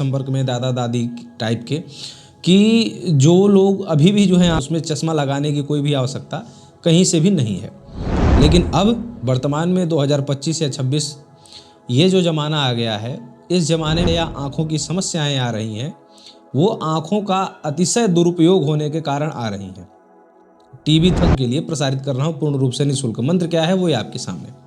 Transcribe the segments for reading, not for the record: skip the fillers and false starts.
संपर्क में दादा दादी टाइप के कि जो लोग अभी भी जो हैं उसमें चश्मा लगाने की कोई भी आवश्यकता कहीं से भी नहीं है। लेकिन अब वर्तमान में 2025 या 26 ये जो ज़माना आ गया है, इस ज़माने में या आँखों की समस्याएं आ रही हैं, वो आँखों का अतिशय दुरुपयोग होने के कारण आ रही हैं। टीवी तक के लिए प्रसारित कर रहा हूँ पूर्ण रूप से निःशुल्क। मंत्र क्या है वो ये आपके सामने।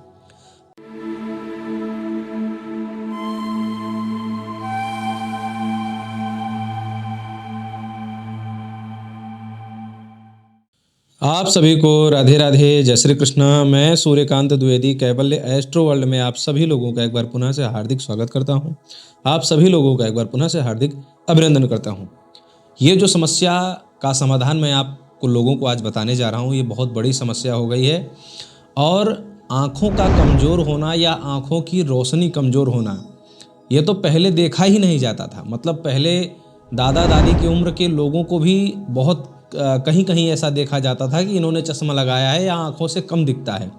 आप सभी को राधे राधे, जय श्री कृष्ण। मैं सूर्यकांत द्विवेदी कैवल्य एस्ट्रो वर्ल्ड में आप सभी लोगों का एक बार पुनः से हार्दिक स्वागत करता हूं। आप सभी लोगों का एक बार पुनः से हार्दिक अभिनंदन करता हूं। ये जो समस्या का समाधान मैं आपको लोगों को आज बताने जा रहा हूं, ये बहुत बड़ी समस्या हो गई है। और आँखों का कमज़ोर होना या आँखों की रोशनी कमज़ोर होना, ये तो पहले देखा ही नहीं जाता था। मतलब पहले दादा दादी की उम्र के लोगों को भी बहुत कहीं कहीं ऐसा देखा जाता था कि इन्होंने चश्मा लगाया है या आँखों से कम दिखता है।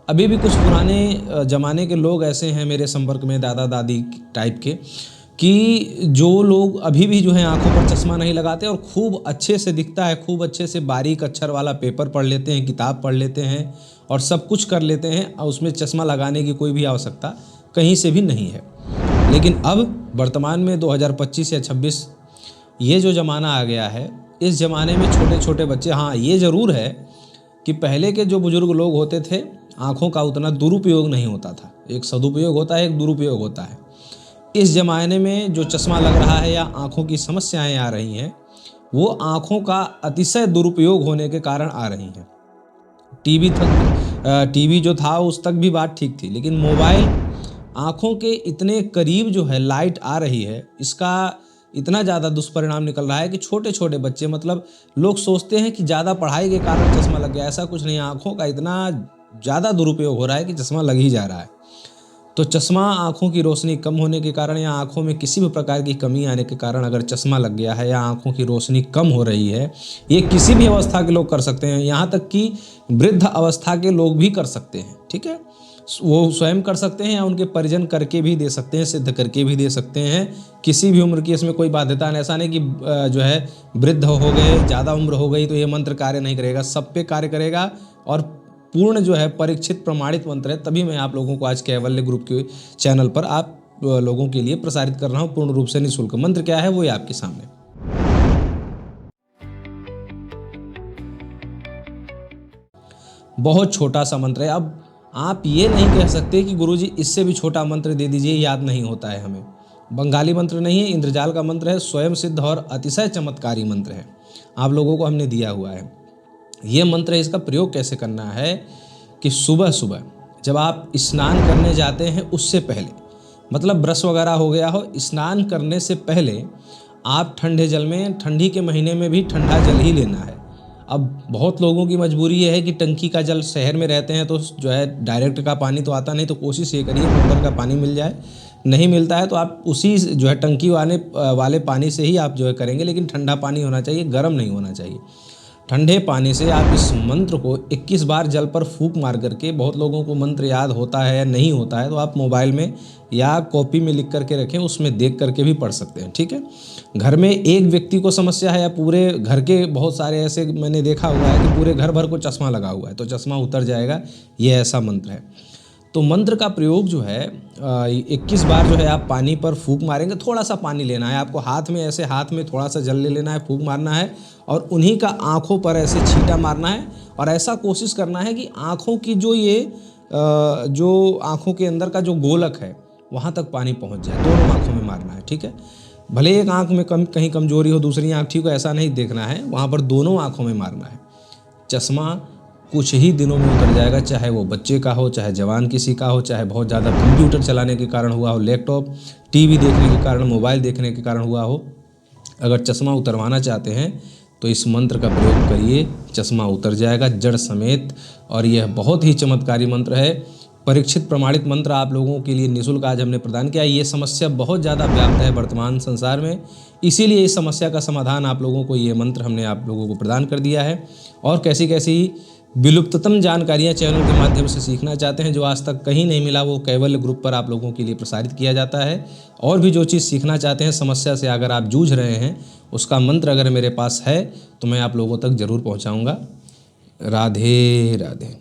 अभी भी कुछ पुराने ज़माने के लोग ऐसे हैं मेरे संपर्क में, दादा दादी टाइप के, कि जो लोग अभी भी जो है आँखों पर चश्मा नहीं लगाते और खूब अच्छे से दिखता है, खूब अच्छे से बारीक अक्षर वाला पेपर पढ़ लेते हैं, किताब पढ़ लेते हैं और सब कुछ कर लेते हैं, और उसमें चश्मा लगाने की कोई भी आवश्यकता कहीं से भी नहीं है। लेकिन अब वर्तमान में 2025 या 26 ये जो ज़माना आ गया है, इस ज़माने में छोटे छोटे बच्चे, हाँ ये ज़रूर है कि पहले के जो बुज़ुर्ग लोग होते थे, आँखों का उतना दुरुपयोग नहीं होता था। एक सदुपयोग होता है, एक दुरुपयोग होता है। इस ज़माने में जो चश्मा लग रहा है या आँखों की समस्याएं आ रही हैं, वो आँखों का अतिशय दुरुपयोग होने के कारण आ रही हैं। टीवी जो था उस तक भी बात ठीक थी, लेकिन मोबाइल आँखों के इतने करीब जो है लाइट आ रही है, इसका इतना ज़्यादा दुष्परिणाम निकल रहा है कि छोटे छोटे बच्चे, मतलब लोग सोचते हैं कि ज़्यादा पढ़ाई के कारण चश्मा लग गया। ऐसा कुछ नहीं, आँखों का इतना ज़्यादा दुरुपयोग हो रहा है कि चश्मा लग ही जा रहा है। तो चश्मा आँखों की रोशनी कम होने के कारण या आँखों में किसी भी प्रकार की कमी आने के कारण अगर चश्मा लग गया है या आँखों की रोशनी कम हो रही है, ये किसी भी अवस्था के लोग कर सकते हैं। यहाँ तक कि वृद्ध अवस्था के लोग भी कर सकते हैं। ठीक है, वो स्वयं कर सकते हैं या उनके परिजन करके भी दे सकते हैं, सिद्ध करके भी दे सकते हैं। किसी भी उम्र की इसमें कोई बाध्यता नहीं। ऐसा नहीं कि जो है वृद्ध हो गए, ज़्यादा उम्र हो गई तो ये मंत्र कार्य नहीं करेगा। सब पे कार्य करेगा और पूर्ण जो है परीक्षित प्रमाणित मंत्र है। तभी मैं आप लोगों को आज कैवल्य ग्रुप के चैनल पर आप लोगों के लिए प्रसारित कर रहा हूँ पूर्ण रूप से निःशुल्क। मंत्र क्या है वो ये आपके सामने। बहुत छोटा सा मंत्र है। अब आप ये नहीं कह सकते कि गुरुजी इससे भी छोटा मंत्र दे दीजिए, याद नहीं होता है हमें। बंगाली मंत्र नहीं है, इंद्रजाल का मंत्र है, स्वयं सिद्ध और अतिशय चमत्कारी मंत्र है, आप लोगों को हमने दिया हुआ है। ये मंत्र, इसका प्रयोग कैसे करना है कि सुबह सुबह जब आप स्नान करने जाते हैं उससे पहले, मतलब ब्रश वगैरह हो गया हो, स्नान करने से पहले आप ठंडे जल में, ठंडी के महीने में भी ठंडा जल ही लेना है। अब बहुत लोगों की मजबूरी ये है कि टंकी का जल, शहर में रहते हैं तो जो है डायरेक्ट का पानी तो आता नहीं, तो कोशिश ये करिए मोटर का पानी मिल जाए। नहीं मिलता है तो आप उसी जो है टंकी वाले पानी से ही आप जो है करेंगे, लेकिन ठंडा पानी होना चाहिए, गर्म नहीं होना चाहिए। ठंडे पानी से आप इस मंत्र को 21 बार जल पर फूंक मार करके, बहुत लोगों को मंत्र याद होता है या नहीं होता है तो आप मोबाइल में या कॉपी में लिख करके रखें, उसमें देख करके भी पढ़ सकते हैं। ठीक है, घर में एक व्यक्ति को समस्या है या पूरे घर के बहुत सारे ऐसे मैंने देखा हुआ है कि पूरे घर भर को चश्मा लगा हुआ है, तो चश्मा उतर जाएगा, ये ऐसा मंत्र है। तो मंत्र का प्रयोग जो है 21 बार जो है आप पानी पर फूंक मारेंगे। थोड़ा सा पानी लेना है आपको, हाथ में ऐसे, हाथ में थोड़ा सा जल ले लेना है, फूंक मारना है और उन्हीं का आँखों पर ऐसे छींटा मारना है। और ऐसा कोशिश करना है कि आँखों की जो आँखों के अंदर का जो गोलक है वहाँ तक पानी पहुँच जाए। दोनों आँखों में मारना है। ठीक है, भले एक आँख में कहीं कमजोरी हो, दूसरी आँख ठीक हो, ऐसा नहीं देखना है, वहाँ पर दोनों आँखों में मारना है। चश्मा कुछ ही दिनों में उतर जाएगा, चाहे वो बच्चे का हो, चाहे जवान किसी का हो, चाहे बहुत ज़्यादा कंप्यूटर चलाने के कारण हुआ हो, लैपटॉप टीवी देखने के कारण, मोबाइल देखने के कारण हुआ हो। अगर चश्मा उतरवाना चाहते हैं तो इस मंत्र का प्रयोग करिए, चश्मा उतर जाएगा जड़ समेत। और यह बहुत ही चमत्कारी मंत्र है, परीक्षित प्रमाणित मंत्र आप लोगों के लिए निःशुल्क आज हमने प्रदान किया। ये समस्या बहुत ज़्यादा व्याप्त है वर्तमान संसार में, इसीलिए इस समस्या का समाधान आप लोगों को ये मंत्र हमने आप लोगों को प्रदान कर दिया है। और कैसी कैसी विलुप्ततम जानकारियाँ चैनल के माध्यम से सीखना चाहते हैं, जो आज तक कहीं नहीं मिला, वो कैवल्य ग्रुप पर आप लोगों के लिए प्रसारित किया जाता है। और भी जो चीज़ सीखना चाहते हैं, समस्या से अगर आप जूझ रहे हैं, उसका मंत्र अगर मेरे पास है तो मैं आप लोगों तक ज़रूर पहुँचाऊँगा। राधे राधे।